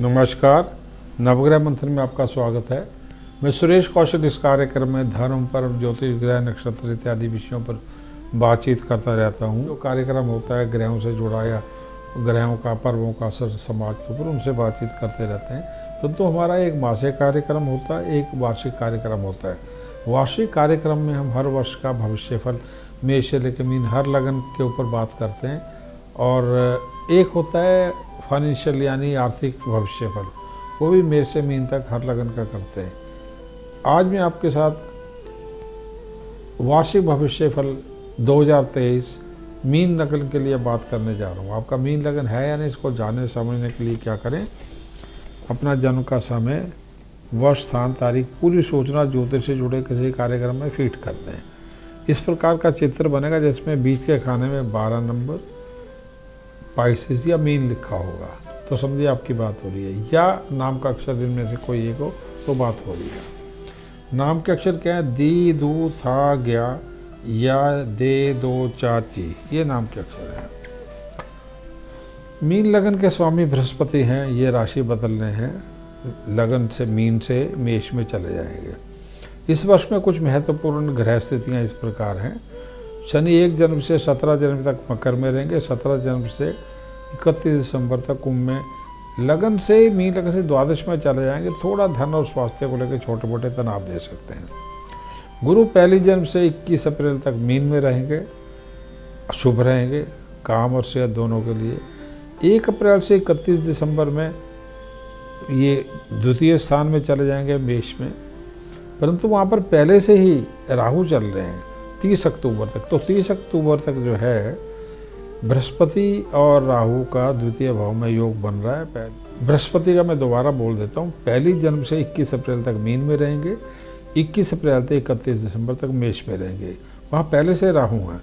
नमस्कार, नवग्रह मंथन में आपका स्वागत है। मैं सुरेश कौशल इस कार्यक्रम में धर्म, पर्व, ज्योतिष, ग्रह, नक्षत्र इत्यादि विषयों पर बातचीत करता रहता हूँ। जो कार्यक्रम होता है ग्रहों से जुड़ा या ग्रहों का, पर्वों का असर समाज के ऊपर, उनसे बातचीत करते रहते हैं। परंतु हमारा एक मासिक कार्यक्रम होता है, एक वार्षिक कार्यक्रम होता है। वार्षिक कार्यक्रम में हम हर वर्ष का भविष्यफल मेष से लेकर मीन हर लगन के ऊपर बात करते हैं। और एक होता है फाइनेंशियल यानी आर्थिक भविष्यफल, वो भी मेष से मीन तक हर लगन का करते हैं। आज मैं आपके साथ वार्षिक भविष्यफल 2023 मीन लगन के लिए बात करने जा रहा हूँ। आपका मीन लगन है या नहीं, इसको जानने समझने के लिए क्या करें, अपना जन्म का समय, वर्ष, स्थान, तारीख पूरी सूचना ज्योतिष से जुड़े किसी कार्यक्रम में फिट कर दें। इस प्रकार का चित्र बनेगा जिसमें बीच के खाने में 12 नंबर पाइसेस या मीन लिखा होगा, तो समझिए आपकी बात हो रही है। या नाम का अक्षर इनमें से कोई एक हो तो बात हो रही है। नाम के अक्षर क्या है? दी, दू, था, ग्या, या, दे, दो, चा, ची, ये नाम के अक्षर हैं। मीन लगन के स्वामी बृहस्पति हैं। ये राशि बदलने हैं, लगन से मीन से मेष में चले जाएंगे। इस वर्ष में कुछ महत्वपूर्ण ग्रह स्थितियाँ इस प्रकार हैं। शनि 1 जनवरी से 17 जनवरी तक मकर में रहेंगे, 17 जनवरी से 31 दिसंबर तक कुंभ में। लगन से मीन लगन से द्वादश में चले जाएंगे। थोड़ा धन और स्वास्थ्य को लेकर छोटे मोटे तनाव दे सकते हैं। गुरु 1 जनवरी से 21 अप्रैल तक मीन में रहेंगे, शुभ रहेंगे काम और सेहत दोनों के लिए। 1 अप्रैल से 31 दिसंबर में ये द्वितीय स्थान में चले जाएंगे मेष में, परंतु वहाँ पर पहले से ही राहु चल रहे हैं 30 अक्टूबर तक। तो 30 अक्टूबर तक जो है बृहस्पति और राहु का द्वितीय भाव में योग बन रहा है। बृहस्पति का मैं दोबारा बोल देता हूँ। 1 जनवरी से 21 अप्रैल तक मीन में रहेंगे, 21 अप्रैल से 31 दिसंबर तक मेष में रहेंगे। वहाँ पहले से राहु हैं,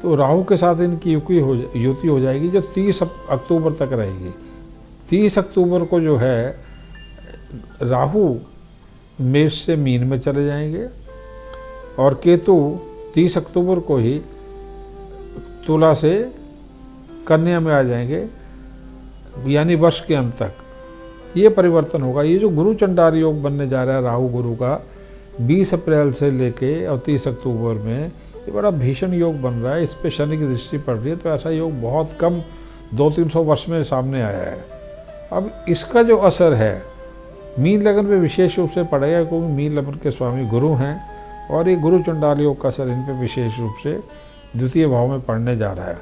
तो राहु के साथ इनकी युति हो जाएगी जो 30 अक्टूबर तक रहेगी। 30 अक्टूबर को जो है राहु मेष से मीन में चले जाएंगे और केतु 30 अक्टूबर को ही तुला से कन्या में आ जाएंगे, यानी वर्ष के अंत तक ये परिवर्तन होगा। ये जो गुरु चंडाल योग बनने जा रहा है राहु गुरु का 20 अप्रैल से लेके और 30 अक्टूबर में, ये बड़ा भीषण योग बन रहा है। इस पे शनि की दृष्टि पड़ रही है, तो ऐसा योग बहुत कम 200-300 वर्ष में सामने आया है। अब इसका जो असर है मीन लगन पे विशेष रूप से पड़ेगा, क्योंकि मीन लगन के स्वामी गुरु हैं और ये गुरु चंडाल योग का असर इन पे विशेष रूप से द्वितीय भाव में पड़ने जा रहा है।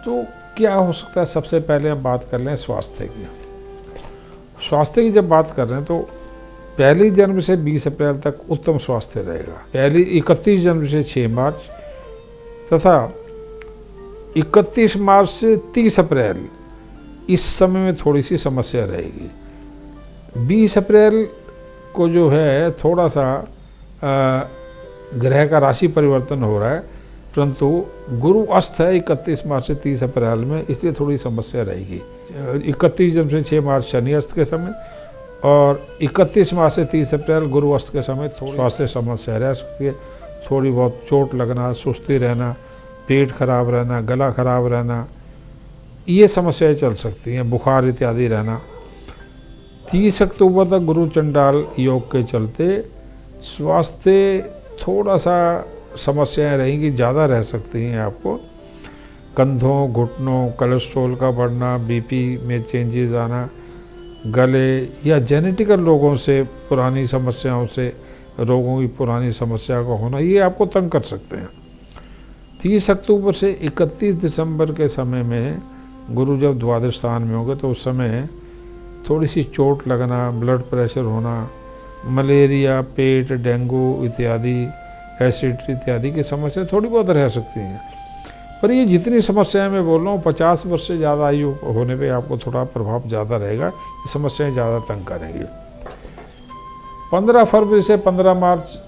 तो क्या हो सकता है? सबसे पहले हम बात कर लें स्वास्थ्य की। स्वास्थ्य की जब बात कर रहे हैं तो 1 जनवरी से 20 अप्रैल तक उत्तम स्वास्थ्य रहेगा। 31 जनवरी से 6 मार्च तथा 31 मार्च से 30 अप्रैल इस समय में थोड़ी सी समस्या रहेगी। 20 अप्रैल को जो है थोड़ा सा ग्रह का राशि परिवर्तन हो रहा है, परंतु गुरु अस्त है 31 मार्च से 30 अप्रैल में, इसलिए थोड़ी समस्या रहेगी। 31 जनवरी से 6 मार्च शनि अस्त के समय और 31 मार्च से 30 अप्रैल गुरु अस्त के समय थोड़ी स्वास्थ्य समस्या रह सकती है। थोड़ी बहुत चोट लगना, सुस्ती रहना, पेट खराब रहना, गला खराब रहना, ये समस्याएं चल सकती हैं, बुखार इत्यादि रहना। 30 अक्टूबर तक गुरु चंडाल योग के चलते स्वास्थ्य थोड़ा सा समस्याएं रहेंगी, ज़्यादा रह सकती हैं आपको। कंधों, घुटनों, कोलेस्ट्रॉल का बढ़ना, बीपी में चेंजेस आना, गले या जेनेटिकल रोगों से, पुरानी समस्याओं से, रोगों की पुरानी समस्या का होना, ये आपको तंग कर सकते हैं। 30 अक्टूबर से 31 दिसंबर के समय में गुरु जब द्वादश स्थान में होंगे तो उस समय थोड़ी सी चोट लगना, ब्लड प्रेशर होना, मलेरिया, पेट, डेंगू इत्यादि, एसिडिटी इत्यादि की समस्या थोड़ी बहुत रह सकती हैं। पर ये जितनी समस्याएं मैं बोल रहा हूँ 50 वर्ष से ज़्यादा आयु होने पे आपको थोड़ा प्रभाव ज़्यादा रहेगा, ये समस्याएं ज़्यादा तंग करेंगी। 15 फरवरी से 15 मार्च,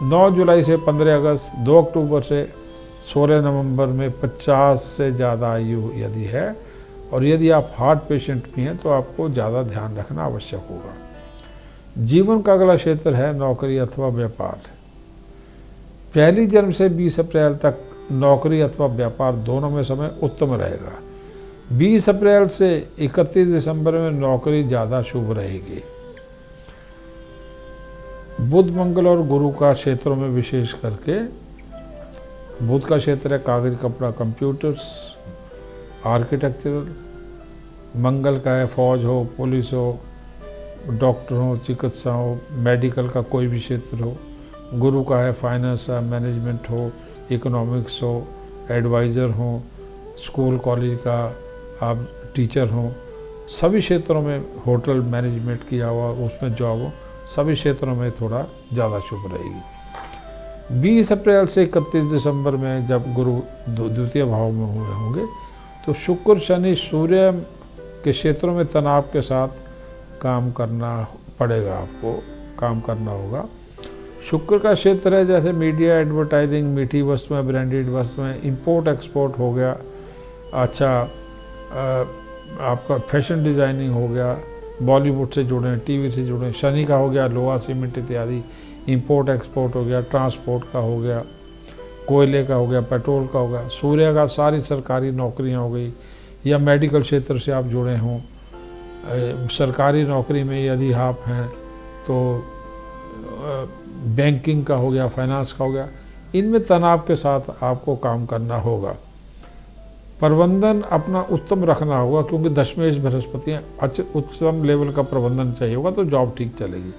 9 जुलाई से 15 अगस्त, 2 अक्टूबर से 16 नवंबर में 50 से ज़्यादा आयु यदि है और यदि आप हार्ट पेशेंट भी हैं तो आपको ज़्यादा ध्यान रखना आवश्यक होगा। जीवन का अगला क्षेत्र है नौकरी अथवा व्यापार। 1 जनवरी से 20 अप्रैल तक नौकरी अथवा व्यापार दोनों में समय उत्तम रहेगा। 20 अप्रैल से 31 दिसंबर में नौकरी ज़्यादा शुभ रहेगी। बुध, मंगल और गुरु का क्षेत्रों में विशेष करके, बुध का क्षेत्र है कागज, कपड़ा, कंप्यूटर्स, आर्किटेक्चरल। मंगल का है फौज हो, पुलिस हो, डॉक्टर हो, चिकित्सा हो, मेडिकल का कोई भी क्षेत्र हो। गुरु का है फाइनेंस, मैनेजमेंट हो, इकोनॉमिक्स हो, एडवाइज़र हो, स्कूल कॉलेज का आप टीचर हो, सभी क्षेत्रों में, होटल मैनेजमेंट किया हुआ उसमें जॉब हो, सभी क्षेत्रों में थोड़ा ज़्यादा शुभ रहेगी। 20 अप्रैल से 31 दिसंबर में जब गुरु द्वितीय भाव में हुए होंगे तो शुक्र, शनि, सूर्य के क्षेत्रों में तनाव के साथ काम करना पड़ेगा, आपको काम करना होगा। शुक्र का क्षेत्र है जैसे मीडिया, एडवर्टाइजिंग, मीठी वस्तुएं, ब्रांडेड वस्तुएं, इंपोर्ट एक्सपोर्ट हो गया, अच्छा आपका फैशन डिज़ाइनिंग हो गया, बॉलीवुड से जुड़े, टीवी से जुड़े। शनि का हो गया लोहा, सीमेंट इत्यादि, इंपोर्ट एक्सपोर्ट हो गया, ट्रांसपोर्ट का हो गया, कोयले का हो गया, पेट्रोल का हो गया। सूर्य का सारी सरकारी नौकरियां हो गई, या मेडिकल क्षेत्र से आप जुड़े हों, सरकारी नौकरी में यदि आप हैं तो बैंकिंग का हो गया, फाइनेंस का हो गया। इनमें तनाव के साथ आपको काम करना होगा। प्रबंधन अपना उत्तम रखना होगा क्योंकि दशमेश बृहस्पति हैं, उच्चतम लेवल का प्रबंधन चाहिए होगा तो जॉब ठीक चलेगी।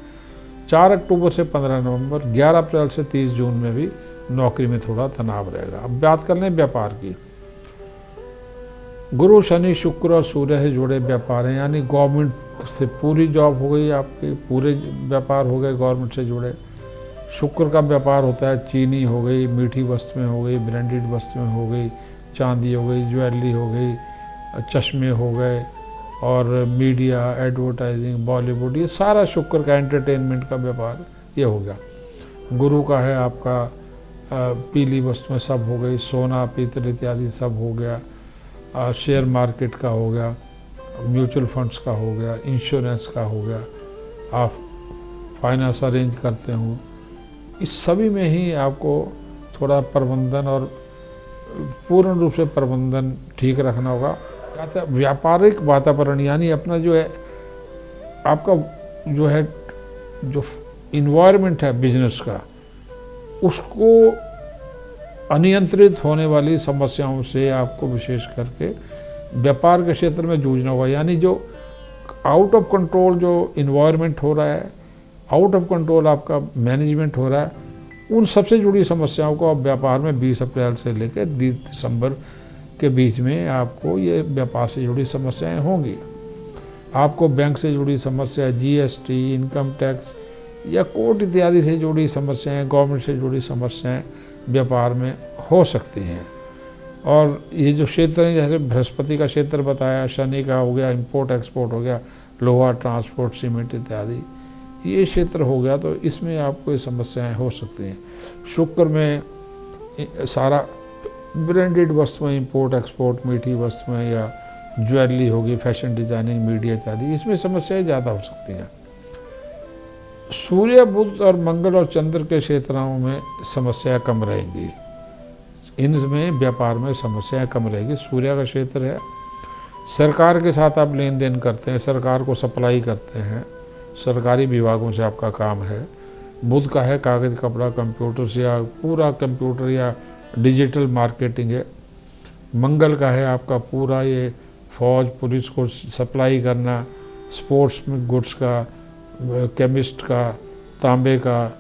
4 अक्टूबर से 15 नवंबर, 11 अप्रैल से 30 जून में भी नौकरी में थोड़ा तनाव रहेगा। अब बात कर लें व्यापार की। गुरु, शनि, शुक्र और सूर्य से जुड़े व्यापार हैं, यानी गवर्नमेंट से पूरी जॉब हो गई आपकी, पूरे व्यापार हो गए गवर्नमेंट से जुड़े। शुक्र का व्यापार होता है चीनी हो गई, मीठी वस्तुएं हो गई, ब्रांडेड वस्तुएं हो गई, चांदी हो गई, ज्वेलरी हो गई, चश्मे हो गए, और मीडिया, एडवर्टाइजिंग, बॉलीवुड, ये सारा शुक्र का एंटरटेनमेंट का व्यापार ये हो गया। गुरु का है आपका पीली वस्तुएं सब हो गई, सोना, पीतल इत्यादि सब हो गया, शेयर मार्केट का हो गया, म्यूचुअल फंड्स का हो गया, इंश्योरेंस का हो गया, आप फाइनेंस अरेंज करते हो, इस सभी में ही आपको थोड़ा प्रबंधन और पूर्ण रूप से प्रबंधन ठीक रखना होगा। व्यापारिक वातावरण यानी अपना जो है आपका जो इन्वायरमेंट है बिजनेस का, उसको अनियंत्रित होने वाली समस्याओं से आपको विशेष करके व्यापार के क्षेत्र में जूझना होगा। यानी जो आउट ऑफ कंट्रोल जो इन्वायरमेंट हो रहा है, आउट ऑफ कंट्रोल आपका मैनेजमेंट हो रहा है, उन सबसे जुड़ी समस्याओं को आप व्यापार में 20 अप्रैल से लेकर 30 दिसंबर के बीच में आपको ये व्यापार से जुड़ी समस्याएं होंगी। आपको बैंक से जुड़ी समस्या, जीएसटी, इनकम टैक्स या कोर्ट इत्यादि से जुड़ी समस्याएं, गवर्नमेंट से जुड़ी समस्याएं व्यापार में हो सकती हैं। और ये जो क्षेत्र हैं जैसे बृहस्पति का क्षेत्र बताया, शनि का हो गया इंपोर्ट एक्सपोर्ट हो गया, लोहा, ट्रांसपोर्ट, सीमेंट इत्यादि, ये क्षेत्र हो गया, तो इसमें आपको ये समस्याएं हो सकती हैं। शुक्र में सारा ब्रांडेड वस्तुएं, इंपोर्ट एक्सपोर्ट, मीठी वस्तुएं या ज्वेलरी होगी, फैशन डिजाइनिंग, मीडिया इत्यादि, इसमें समस्याएं ज़्यादा हो सकती हैं। सूर्य, बुध और मंगल और चंद्र के क्षेत्रों में समस्या कम रहेंगी, इनमें व्यापार में समस्याएं कम रहेगी। सूर्य का क्षेत्र है, सरकार के साथ आप लेन देन करते हैं, सरकार को सप्लाई करते हैं, सरकारी विभागों से आपका काम है। बुध का है कागज, कपड़ा, कंप्यूटर या पूरा कंप्यूटर या डिजिटल मार्केटिंग है। मंगल का है आपका पूरा ये फौज, पुलिस को सप्लाई करना, स्पोर्ट्स में गुड्स का, केमिस्ट का, तांबे का,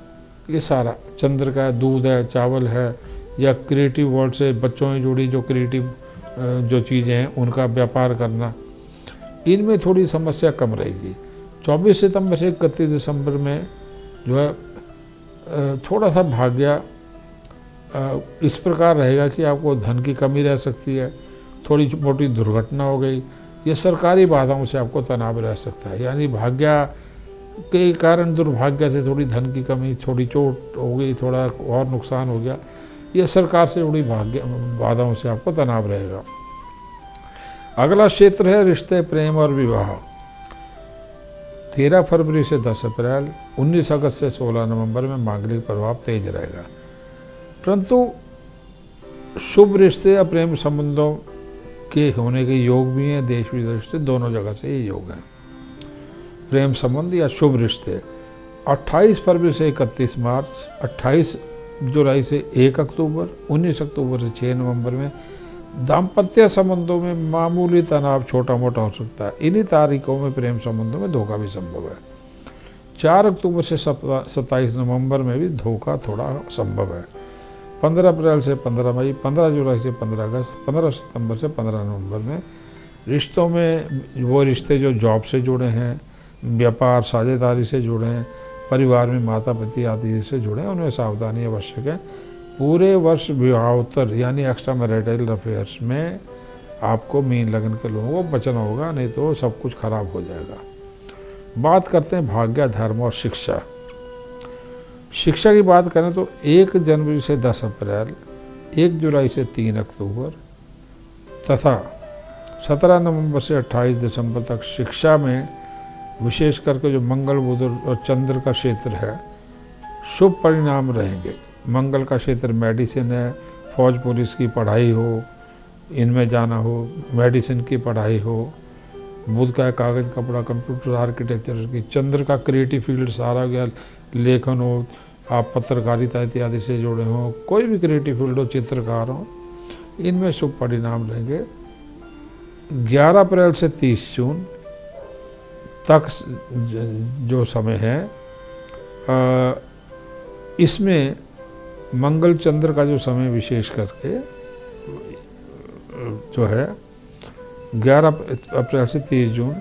ये सारा। चंद्र का दूध है, चावल है, या क्रिएटिव वर्ल्ड से बच्चों से जुड़ी जो क्रिएटिव जो चीज़ें हैं उनका व्यापार करना, इनमें थोड़ी समस्या कम रहेगी। 24 सितंबर से 31 दिसंबर में जो है थोड़ा सा भाग्य इस प्रकार रहेगा कि आपको धन की कमी रह सकती है, थोड़ी मोटी दुर्घटना हो गई, ये सरकारी बाधाओं से आपको तनाव रह सकता है। यानी भाग्य के कारण दुर्भाग्य से थोड़ी धन की कमी, थोड़ी चोट हो गई, थोड़ा और नुकसान हो गया, ये सरकार से जुड़ी बाधाओं से आपको तनाव रहेगा। अगला क्षेत्र है रिश्ते, प्रेम और विवाह। 13 फरवरी से 10 अप्रैल, 19 अगस्त से 16 नवंबर में मांगलिक प्रभाव तेज रहेगा, परंतु शुभ रिश्ते या प्रेम संबंधों के होने के योग भी हैं, देश विदेश से दोनों जगह से ये योग हैं। प्रेम संबंध या शुभ रिश्ते 28 फरवरी से 31 मार्च, 28 जुलाई से 1 अक्टूबर, 19 अक्टूबर से 6 नवंबर में दाम्पत्य संबंधों में मामूली तनाव छोटा मोटा हो सकता है। इन्हीं तारीखों में प्रेम संबंधों में धोखा भी संभव है। 4 अक्टूबर से 27 नवंबर में भी धोखा थोड़ा संभव है। 15 अप्रैल से 15 मई, 15 जुलाई से 15 अगस्त, 15 सितंबर से 15 नवंबर में रिश्तों में वो रिश्ते जो जॉब से जुड़े हैं, व्यापार साझेदारी से जुड़े हैं, परिवार में माता पिता आदि से जुड़े हैं, उनमें सावधानी आवश्यक है। पूरे वर्ष विवाहोत्तर यानी एक्स्ट्रा मैरिटल अफेयर्स में आपको मीन लगन के लोगों को बचना होगा, नहीं तो सब कुछ खराब हो जाएगा। बात करते हैं भाग्य, धर्म और शिक्षा। शिक्षा की बात करें तो 1 जनवरी से 10 अप्रैल, 1 जुलाई से 3 अक्टूबर तथा 17 नवंबर से 28 दिसंबर तक शिक्षा में विशेष करके जो मंगल, बुध और चंद्र का क्षेत्र है, शुभ परिणाम रहेंगे। मंगल का क्षेत्र मेडिसिन है, फौज पुलिस की पढ़ाई हो, इनमें जाना हो, मेडिसिन की पढ़ाई हो। बुध का कागज, कपड़ा, कंप्यूटर, आर्किटेक्चर की। चंद्र का क्रिएटिव फील्ड सारा गया, लेखन हो, आप पत्रकारिता इत्यादि से जुड़े हों, कोई भी क्रिएटिव फील्ड हो, चित्रकार हो, इनमें शुभ परिणाम रहेंगे। 11 अप्रैल से 30 जून तक जो समय है, इसमें मंगल चंद्र का जो समय विशेष करके जो है 11 अप्रैल से 30 जून,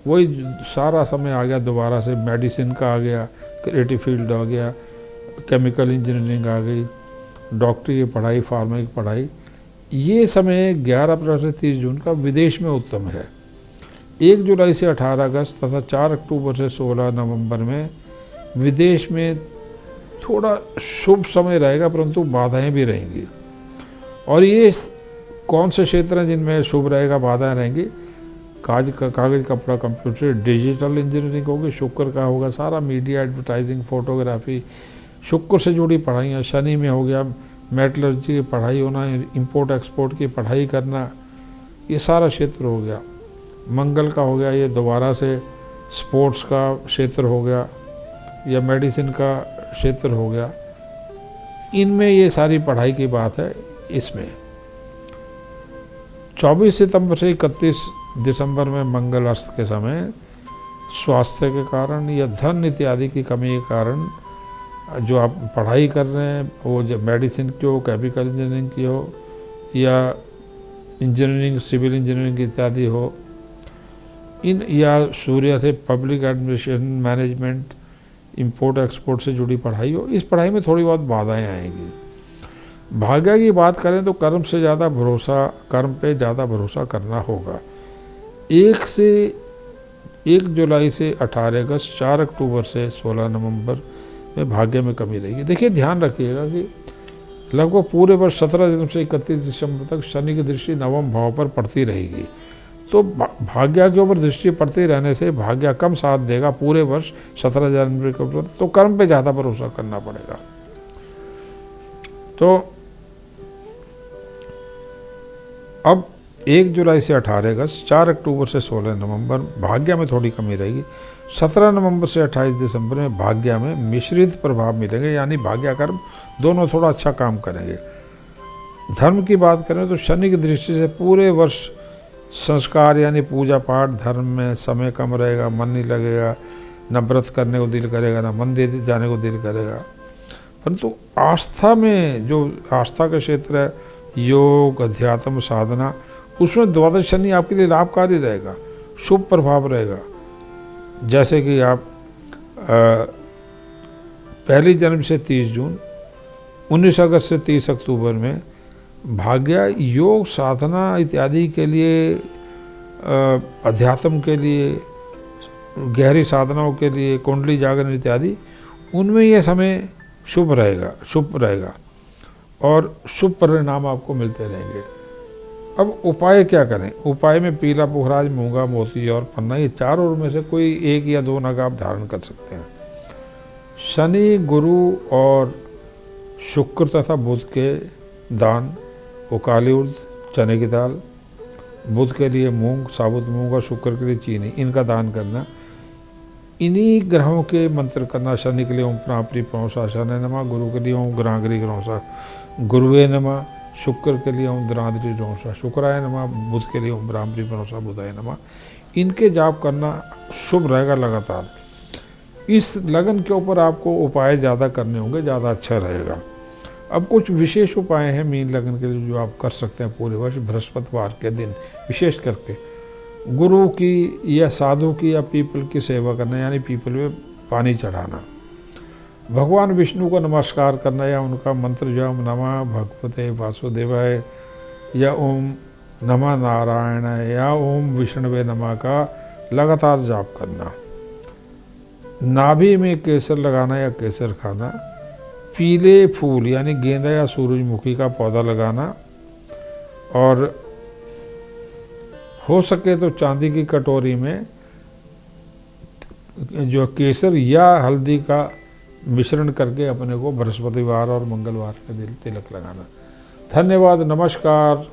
वही सारा समय आ गया दोबारा से। मेडिसिन का आ गया, क्रिएटिव फील्ड आ गया, केमिकल इंजीनियरिंग आ गई, डॉक्टरी की पढ़ाई, फार्मा की पढ़ाई। ये समय 11 अप्रैल से 30 जून का विदेश में उत्तम है। 1 जुलाई से 18 अगस्त तथा 4 अक्टूबर से 16 नवंबर में विदेश में थोड़ा शुभ समय रहेगा, परंतु बाधाएं भी रहेंगी। और ये कौन से क्षेत्र हैं जिनमें शुभ रहेगा, बाधाएं रहेंगी? कागज, कपड़ा, कंप्यूटर, डिजिटल इंजीनियरिंग होगी, शुक्र का होगा सारा, मीडिया, एडवर्टाइजिंग, फोटोग्राफी, शुक्र से जुड़ी पढ़ाइयाँ। शनि में हो गया मेटलर्जी की पढ़ाई होना, इंपोर्ट एक्सपोर्ट की पढ़ाई करना, ये सारा क्षेत्र हो गया। मंगल का हो गया ये दोबारा से स्पोर्ट्स का क्षेत्र हो गया या मेडिसिन का क्षेत्र हो गया। इनमें ये सारी पढ़ाई की बात है। इसमें 24 सितंबर से 31 दिसंबर में मंगल अस्त के समय स्वास्थ्य के कारण या धन इत्यादि की कमी के कारण जो आप पढ़ाई कर रहे हैं, वो जब मेडिसिन की हो, केमिकल इंजीनियरिंग की हो या इंजीनियरिंग, सिविल इंजीनियरिंग इत्यादि हो, इन या सूर्य से public administration, management, import export से जुड़ी पढ़ाई हो, इस पढ़ाई में थोड़ी बहुत बाधाएं आएंगी। भाग्य की बात करें तो कर्म पे ज़्यादा भरोसा करना होगा। 1 जुलाई से 18 अगस्त, 4 अक्टूबर से 16 नवंबर में भाग्य में कमी रहेगी। देखिए, ध्यान रखिएगा कि लगभग पूरे वर्ष 17 जनवरी से 31 दिसंबर तक शनि की दृष्टि नवम भाव पर पड़ती रहेगी। तो भाग्य के ऊपर दृष्टि पड़ते रहने से भाग्य कम साथ देगा पूरे वर्ष 17 जनवरी के ऊपर, तो कर्म पे ज़्यादा भरोसा करना पड़ेगा। तो अब 1 जुलाई से 18 अगस्त, 4 अक्टूबर से 16 नवंबर भाग्य में थोड़ी कमी रहेगी। 17 नवंबर से 28 दिसंबर में भाग्य में मिश्रित प्रभाव मिलेंगे, यानी भाग्य कर्म दोनों थोड़ा अच्छा काम करेंगे। धर्म की बात करें तो शनि की दृष्टि से पूरे वर्ष संस्कार यानी पूजा पाठ, धर्म में समय कम रहेगा, मन नहीं लगेगा, न व्रत करने को दिल करेगा, न मंदिर जाने को दिल करेगा। परंतु आस्था में जो आस्था का क्षेत्र है, योग, अध्यात्म, साधना, उसमें द्वादश शनि आपके लिए लाभकारी रहेगा, शुभ प्रभाव रहेगा। जैसे कि आप 1 जनवरी से 30 जून, 19 अगस्त से 30 अक्टूबर में भाग्य योग, साधना इत्यादि के लिए, अध्यात्म के लिए, गहरी साधनाओं के लिए, कुंडली जागरण इत्यादि, उनमें यह समय शुभ रहेगा और शुभ परिणाम आपको मिलते रहेंगे। अब उपाय क्या करें? उपाय में पीला पुखराज, मूंगा, मोती और पन्ना, ये चारों में से कोई 1 या 2 नग आप धारण कर सकते हैं। शनि, गुरु और शुक्र तथा बुध के दान, वो काली उर्द, चने की दाल, बुध के लिए मूंग, साबुत मूंग, और शुक्र के लिए चीनी, इनका दान करना। इन्हीं ग्रहों के मंत्र करना। शनि के लिए ओम प्राप्ति प्रणोसा शनि नमः, गुरु के लिए ओम ग्रागरी ग्रहोसा गुरुवे नमः, शुक्र के लिए ओम द्राद्री ग्रहोसा शुक्राय नमः, बुध के लिए ओम ब्राह्मणी प्रणोसा बुधाय नमः। इनके जाप करना शुभ रहेगा लगातार। इस लगन के ऊपर आपको उपाय ज़्यादा करने होंगे, ज़्यादा अच्छा रहेगा। अब कुछ विशेष उपाय हैं मीन लगन के लिए जो आप कर सकते हैं पूरे वर्ष। बृहस्पतिवार के दिन विशेष करके गुरु की या साधु की या पीपल की सेवा करना, यानी पीपल में पानी चढ़ाना। भगवान विष्णु को नमस्कार करना या उनका मंत्र जो ओम नमः भगवते वासुदेवाय या ओम नमः नारायण या ओम विष्णुवे नमः का लगातार जाप करना। नाभि में केसर लगाना या केसर खाना। पीले फूल यानी गेंदा या सूरजमुखी का पौधा लगाना। और हो सके तो चांदी की कटोरी में जो केसर या हल्दी का मिश्रण करके अपने को बृहस्पतिवार और मंगलवार के दिन तिलक लगाना। धन्यवाद, नमस्कार।